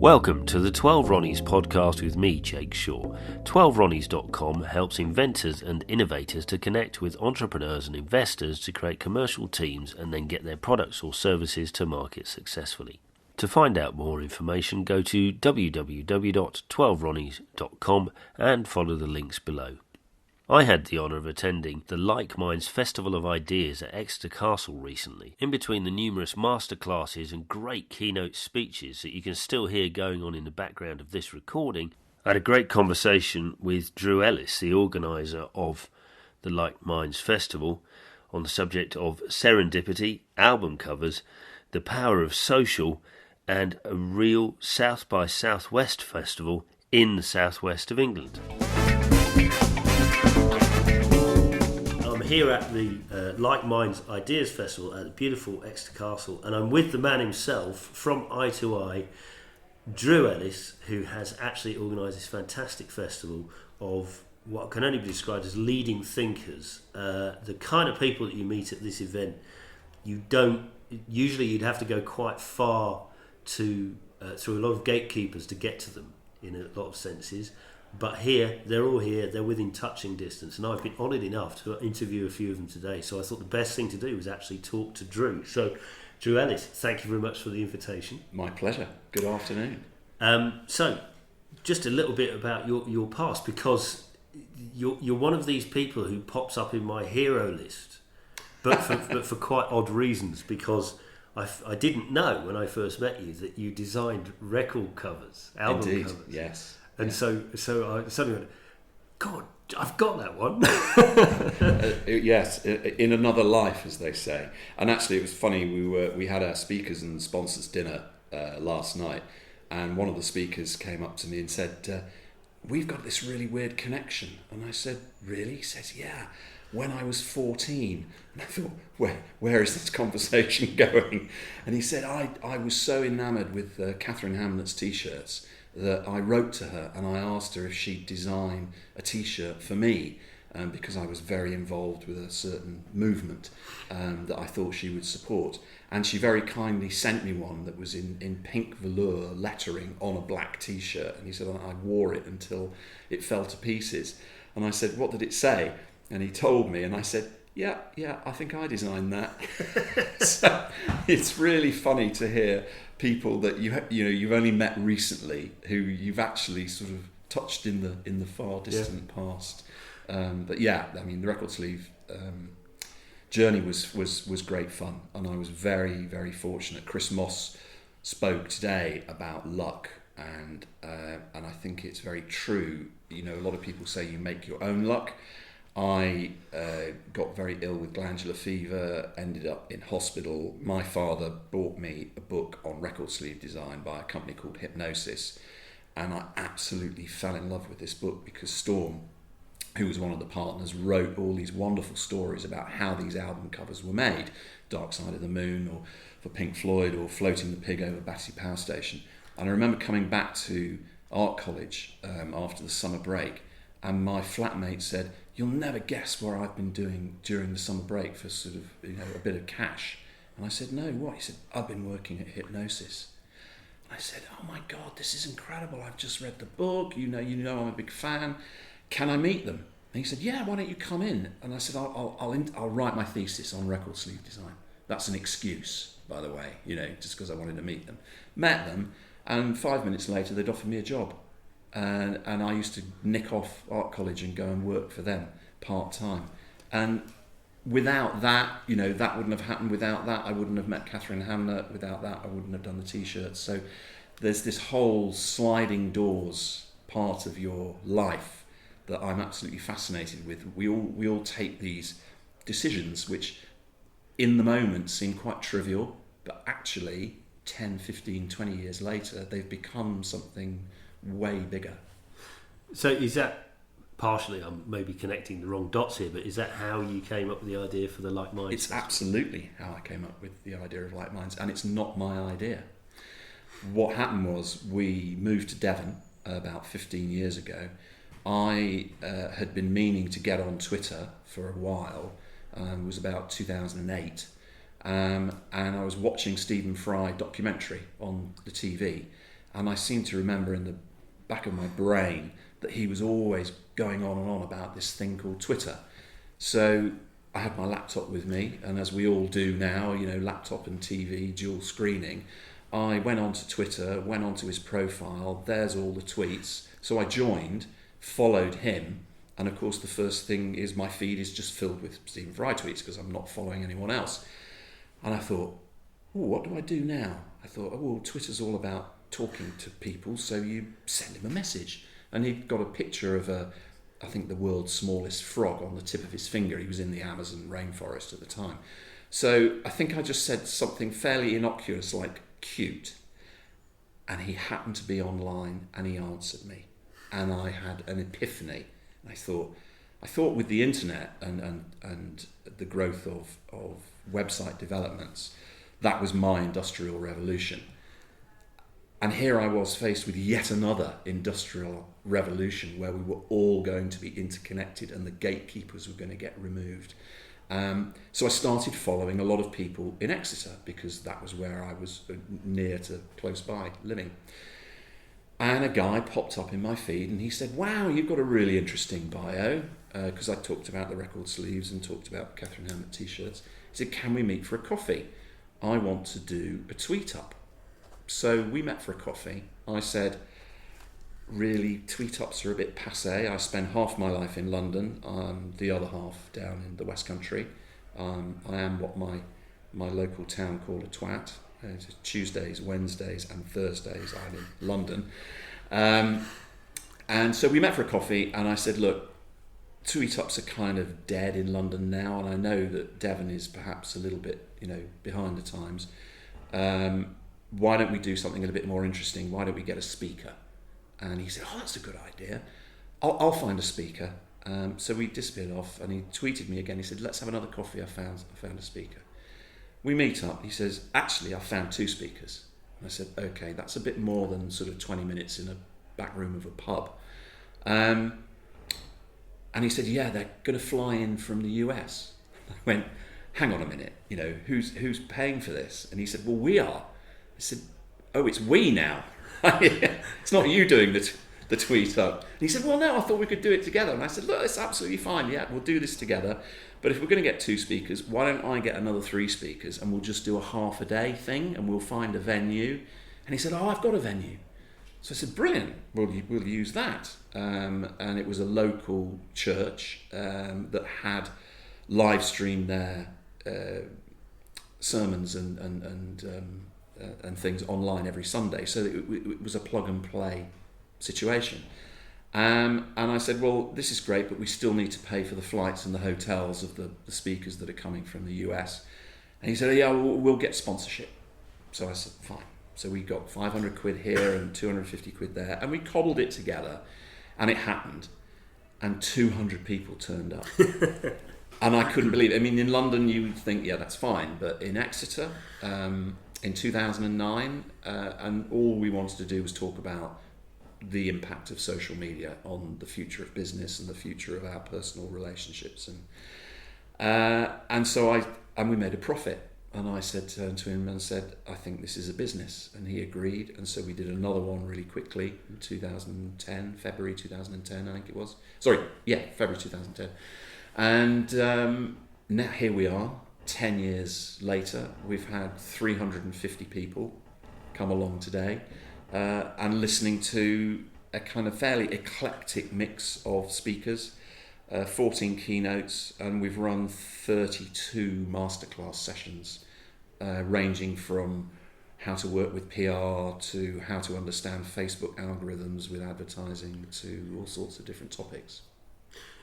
Welcome to the 12 Ronnies podcast with me, Jake Shaw. 12ronnies.com helps inventors and innovators to connect with entrepreneurs and investors to create commercial teams and then get their products or services to market successfully. To find out more information, go to www.12ronnies.com and follow the links below. I had the honour of attending the Likeminds Festival of Ideas at Exeter Castle recently. In between the numerous masterclasses and great keynote speeches that you can still hear going on in the background of this recording, I had a great conversation with Drew Ellis, the organiser of the Likeminds Festival, on the subject of serendipity, album covers, the power of social, and a real South by Southwest festival in the southwest of England. I'm here at the Likeminds Ideas Festival at the beautiful Exeter Castle, and I'm with the man himself from Eye to Eye, Drew Ellis, who has actually organised this fantastic festival of what can only be described as leading thinkers. The kind of people that you meet at this event, usually you'd have to go quite far to through a lot of gatekeepers to get to them in a lot of senses. But here, they're all here, they're within touching distance, and I've been honoured enough to interview a few of them today, so I thought the best thing to do was actually talk to Drew. So, Drew Ellis, thank you very much for the invitation. My pleasure. Good afternoon. So, just a little bit about your past, because you're one of these people who pops up in my hero list, but for quite odd reasons, because I didn't know when I first met you that you designed record covers, album Indeed, covers. yes. And so I suddenly went, God, I've got that one. Yes, in another life, as they say. And actually, it was funny. We had our speakers and sponsors dinner last night, and one of the speakers came up to me and said, "We've got this really weird connection." And I said, "Really?" He says, "Yeah. When I was 14." And I thought, where is this conversation going? And he said, I was so enamoured with Catherine Hamlet's T-shirts that I wrote to her and I asked her if she'd design a T-shirt for me, because I was very involved with a certain movement that I thought she would support. And she very kindly sent me one that was in pink velour lettering on a black T-shirt. And he said, I wore it until it fell to pieces. And I said, "What did it say?" And he told me, and I said, yeah, I think I designed that. So it's really funny to hear people that you've only met recently who you've actually sort of touched in the far distant past. But yeah, I mean, the record sleeve journey was great fun, and I was very, very fortunate. Chris Moss spoke today about luck, and I think it's very true. You know, a lot of people say you make your own luck. I got very ill with glandular fever, ended up in hospital. My father bought me a book on record sleeve design by a company called Hypnosis, and I absolutely fell in love with this book because Storm, who was one of the partners, wrote all these wonderful stories about how these album covers were made. Dark Side of the Moon, or for Pink Floyd, or Floating the Pig over Battersea Power Station. And I remember coming back to art college after the summer break, and my flatmate said, "You'll never guess what I've been doing during the summer break for sort of, a bit of cash." And I said, "No, what?" He said, "I've been working at Hypnosis." And I said, "Oh my God, this is incredible. I've just read the book. You know I'm a big fan. Can I meet them?" And he said, "Yeah, why don't you come in?" And I said, I'll write my thesis on record sleeve design. That's an excuse, by the way, just because I wanted to meet them. Met them, and 5 minutes later, they'd offered me a job. And I used to nick off art college and go and work for them part-time. And without that, that wouldn't have happened. Without that, I wouldn't have met Catherine Hamlet. Without that, I wouldn't have done the T-shirts. So there's this whole sliding doors part of your life that I'm absolutely fascinated with. We all take these decisions which in the moment seem quite trivial, but actually 10, 15, 20 years later, they've become something way bigger. So is that partially, I'm maybe connecting the wrong dots here, but is that how you came up with the idea for the Likeminds? It's absolutely how I came up with the idea of Likeminds, and it's not my idea. What happened was we moved to Devon about 15 years ago. I had been meaning to get on Twitter for a while. It was about 2008. And I was watching Stephen Fry documentary on the TV, And I seem to remember in the back of my brain that he was always going on and on about this thing called Twitter. So I had my laptop with me, and as we all do now, laptop and TV, dual screening, I went onto Twitter, went onto his profile, there's all the tweets. So I joined, followed him, and of course the first thing is my feed is just filled with Stephen Fry tweets because I'm not following anyone else. And I thought, what do I do now? I thought, well, Twitter's all about talking to people, so you send him a message. And he'd got a picture of I think the world's smallest frog on the tip of his finger. He was in the Amazon rainforest at the time. So I think I just said something fairly innocuous like cute. And he happened to be online and he answered me. And I had an epiphany. I thought with the internet and the growth of website developments, that was my industrial revolution. And here I was faced with yet another industrial revolution where we were all going to be interconnected and the gatekeepers were going to get removed. So I started following a lot of people in Exeter because that was where I was near to close by living. And a guy popped up in my feed and he said, wow, you've got a really interesting bio, because I talked about the record sleeves and talked about Catherine Hammett t-shirts. He said, can we meet for a coffee? I want to do a tweet up. So we met for a coffee. I said, really, tweet ups are a bit passé. I spend half my life in London, the other half down in the West Country. I am what my local town called a twat. It's Tuesdays, Wednesdays and Thursdays I'm in London. And so we met for a coffee and I said, look, tweet-ups are kind of dead in London now, and I know that Devon is perhaps a little bit, behind the times. Why don't we do something a little bit more interesting? Why don't we get a speaker? And he said, oh, that's a good idea. I'll find a speaker. So we disappeared off and he tweeted me again. He said, let's have another coffee. I found a speaker. We meet up. He says, actually, I found 2 speakers. And I said, okay, that's a bit more than sort of 20 minutes in a back room of a pub. And he said, yeah, they're going to fly in from the US. I went, hang on a minute, who's paying for this? And he said, well, we are. I said, oh, it's we now. It's not you doing the tweet up. And he said, well, no, I thought we could do it together. And I said, look, it's absolutely fine. Yeah, we'll do this together. But if we're going to get 2 speakers, why don't I get another 3 speakers and we'll just do a half a day thing and we'll find a venue. And he said, oh, I've got a venue. So I said, brilliant, we'll use that. And it was a local church that had live streamed their sermons and things online every Sunday. So it was a plug and play situation. And I said, well, this is great, but we still need to pay for the flights and the hotels of the speakers that are coming from the US. And he said, yeah, we'll get sponsorship. So I said, fine. So we got 500 quid here and 250 quid there, and we cobbled it together, and it happened. And 200 people turned up. And I couldn't believe it. I mean, in London, you would think, yeah, that's fine. But in Exeter, in 2009, and all we wanted to do was talk about the impact of social media on the future of business and the future of our personal relationships. And so we made a profit. And I turned to him and said, I think this is a business. And he agreed. And so we did another one really quickly in 2010, February 2010, I think it was. February 2010. And now here we are, 10 years later. We've had 350 people come along today and listening to a kind of fairly eclectic mix of speakers. 14 keynotes, and we've run 32 masterclass sessions, ranging from how to work with PR to how to understand Facebook algorithms with advertising to all sorts of different topics.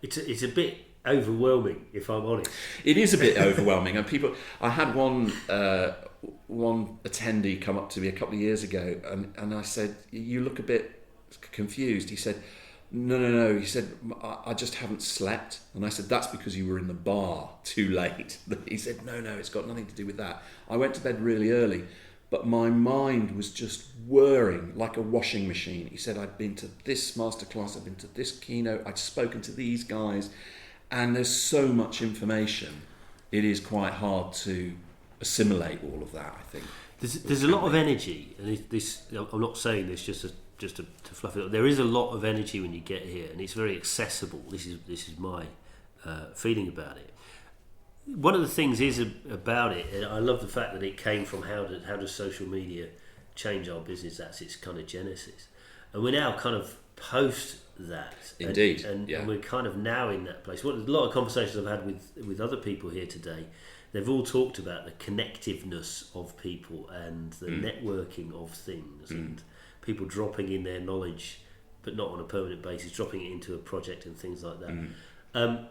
It's a bit overwhelming, if I'm honest. It is a bit overwhelming, and I had one attendee come up to me a couple of years ago, and I said, "You look a bit confused." He said, No. He said, I just haven't slept. And I said, that's because you were in the bar too late. He said, no, it's got nothing to do with that. I went to bed really early, but my mind was just whirring like a washing machine. He said, I'd been to this masterclass, I'd been to this keynote, I'd spoken to these guys, and there's so much information. It is quite hard to assimilate all of that, I think. There's a lot of energy, and I'm not saying this just to fluff it up. There is a lot of energy when you get here, and it's very accessible. This is my feeling about it. One of the things is about it, and I love the fact that it came from how does social media change our business? That's its kind of genesis, and we're now kind of post that. Indeed, and we're kind of now in that place. A lot of conversations I've had with other people here today, they've all talked about the connectiveness of people and the networking of things, and people dropping in their knowledge, but not on a permanent basis, dropping it into a project and things like that.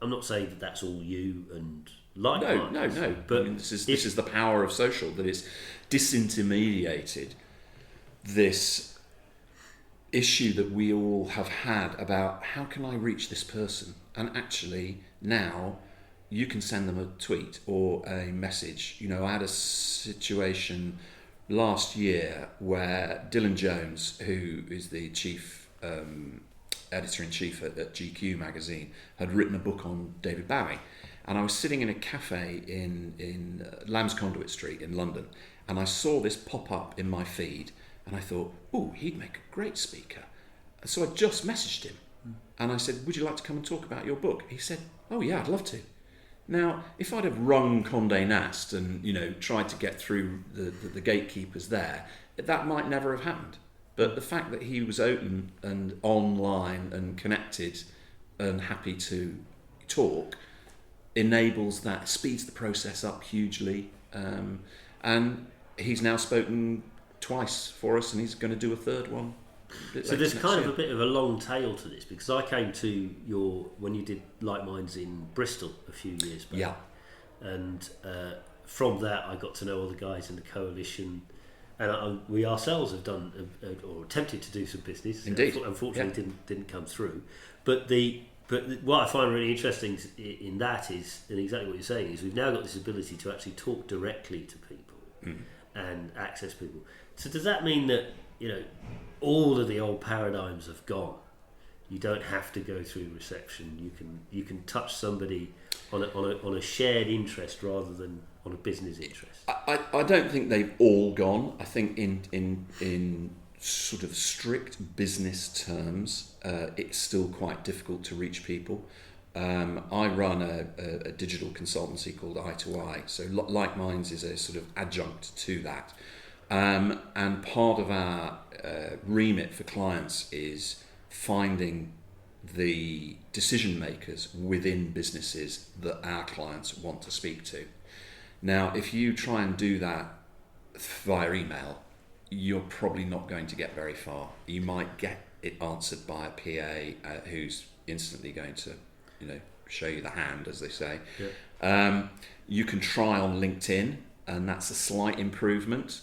I'm not saying that that's all you and Likeminds. No. But I mean, this is the power of social, that it's disintermediated this issue that we all have had about how can I reach this person, and actually now you can send them a tweet or a message. I had a situation last year where Dylan Jones, who is the chief editor-in-chief at GQ magazine, had written a book on David Bowie, and I was sitting in a cafe in Lamb's Conduit Street in London, and I saw this pop up in my feed, and I thought, oh, he'd make a great speaker. So I just messaged him, and I said, would you like to come and talk about your book? He said, oh yeah, I'd love to. Now, if I'd have rung Condé Nast and tried to get through the gatekeepers there, that might never have happened. But the fact that he was open and online and connected and happy to talk enables that, speeds the process up hugely. And he's now spoken twice for us, and he's going to do a third one. So there's kind of a bit of a long tail to this, because I came to when you did Likeminds in Bristol a few years back. Yeah. And from that I got to know all the guys in the coalition. And we ourselves have done or attempted to do some business. Indeed. Unfortunately, didn't come through. But what I find really interesting in that is, and exactly what you're saying, is we've now got this ability to actually talk directly to people and access people. So does that mean that all of the old paradigms have gone? You don't have to go through reception. You can touch somebody on a shared interest rather than on a business interest. I don't think they've all gone. I think in sort of strict business terms, it's still quite difficult to reach people. I run a digital consultancy called Eye to Eye, so Likeminds is a sort of adjunct to that. And part of our remit for clients is finding the decision makers within businesses that our clients want to speak to. Now, if you try and do that via email, you're probably not going to get very far. You might get it answered by a PA who's instantly going to, show you the hand, as they say. Yeah. You can try on LinkedIn, and that's a slight improvement,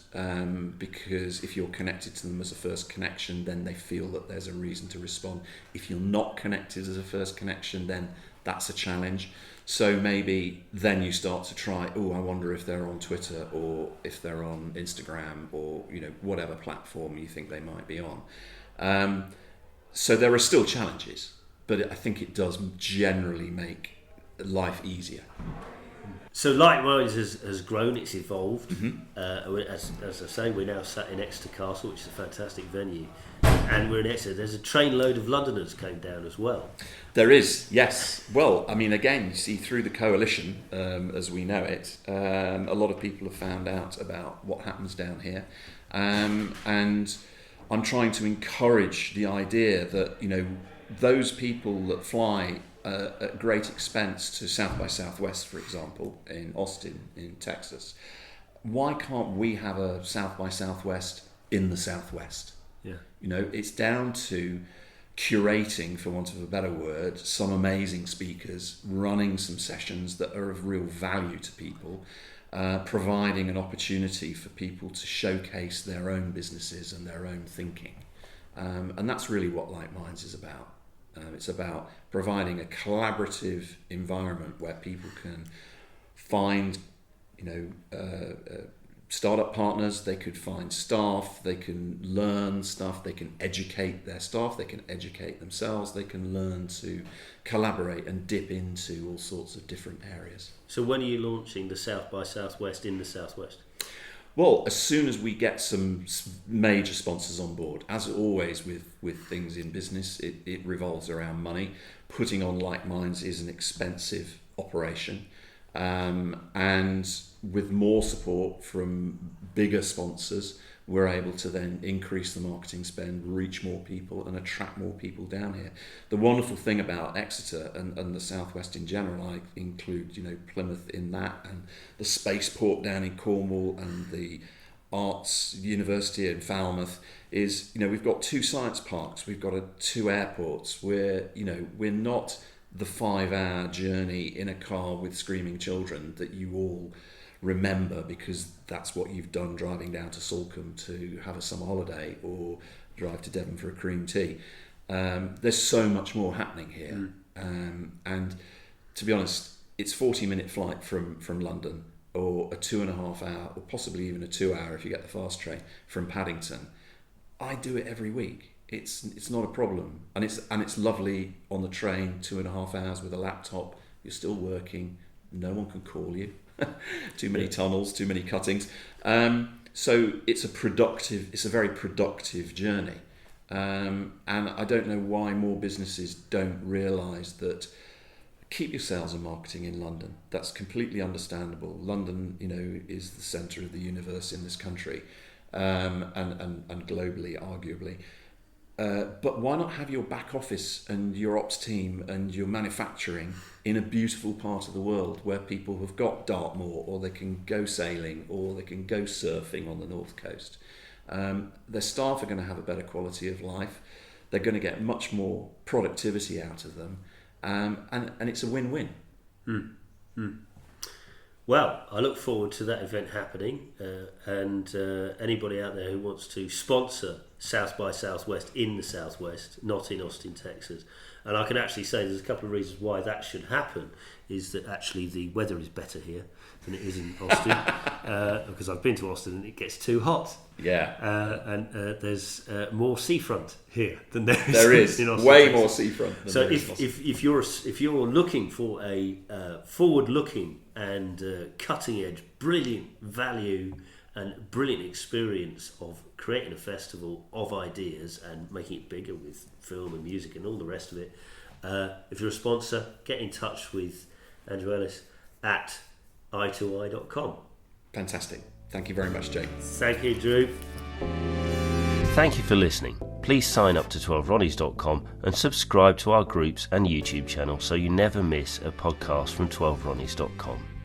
because if you're connected to them as a first connection, then they feel that there's a reason to respond. If you're not connected as a first connection, then that's a challenge. So maybe then you start to try, I wonder if they're on Twitter or if they're on Instagram or whatever platform you think they might be on. So there are still challenges, but I think it does generally make life easier. So Likeminds has grown, it's evolved. As I say, we're now sat in Exeter Castle, which is a fantastic venue, and we're in Exeter. There's a trainload of Londoners came down as well. There is, yes. Well, I mean, again, you see through the coalition, as we know it, a lot of people have found out about what happens down here, and I'm trying to encourage the idea that those people that fly at great expense to South by Southwest, for example, in Austin, in Texas. Why can't we have a South by Southwest in the Southwest? Yeah. It's down to curating, for want of a better word, some amazing speakers, running some sessions that are of real value to people, providing an opportunity for people to showcase their own businesses and their own thinking. And that's really what Likeminds is about. It's about providing a collaborative environment where people can find, startup partners, they could find staff, they can learn stuff, they can educate their staff, they can educate themselves, they can learn to collaborate and dip into all sorts of different areas. So when are you launching the South by Southwest in the Southwest? Well, as soon as we get some major sponsors on board. As always with things in business, it revolves around money. Putting on Likeminds is an expensive operation. And with more support from bigger sponsors, we're able to then increase the marketing spend, reach more people and attract more people down here. The wonderful thing about Exeter and the Southwest in general, I include, Plymouth in that, and the Spaceport down in Cornwall and the Arts University in Falmouth, is, we've got 2 science parks, we've got 2 airports, we're not the 5-hour journey in a car with screaming children that you all remember because that's what you've done driving down to Salcombe to have a summer holiday or drive to Devon for a cream tea. There's so much more happening here. And to be honest, it's 40-minute flight from London, or a 2.5 hour, or possibly even a 2 hour if you get the fast train from Paddington. I do it every week. It's not a problem, and it's lovely on the train. 2.5 hours with a laptop, you're still working. No one can call you. Too many tunnels, too many cuttings. So it's a very productive journey, and I don't know why more businesses don't realise that. Keep your sales and marketing in London. That's completely understandable. London, is the centre of the universe in this country, and globally, arguably. But why not have your back office and your ops team and your manufacturing in a beautiful part of the world where people have got Dartmoor, or they can go sailing, or they can go surfing on the north coast. Their staff are going to have a better quality of life. They're going to get much more productivity out of them. And it's a win-win. Well, I look forward to that event happening, and anybody out there who wants to sponsor South by Southwest in the Southwest, not in Austin, Texas. And I can actually say there's a couple of reasons why that should happen, is that actually the weather is better here than it is in Austin, because I've been to Austin and it gets too hot. Yeah. And there's more seafront here than there is in Austin, way Texas. more seafront than so there is in Austin. if you're looking for a forward-looking and cutting-edge, brilliant value and brilliant experience of creating a festival of ideas and making it bigger with film and music and all the rest of it, if you're a sponsor, get in touch with Drew Ellis at i2i.com. Fantastic. Thank you very much, Jake. Thank you, Drew. Thank you for listening. Please sign up to 12ronnies.com and subscribe to our groups and YouTube channel so you never miss a podcast from 12ronnies.com.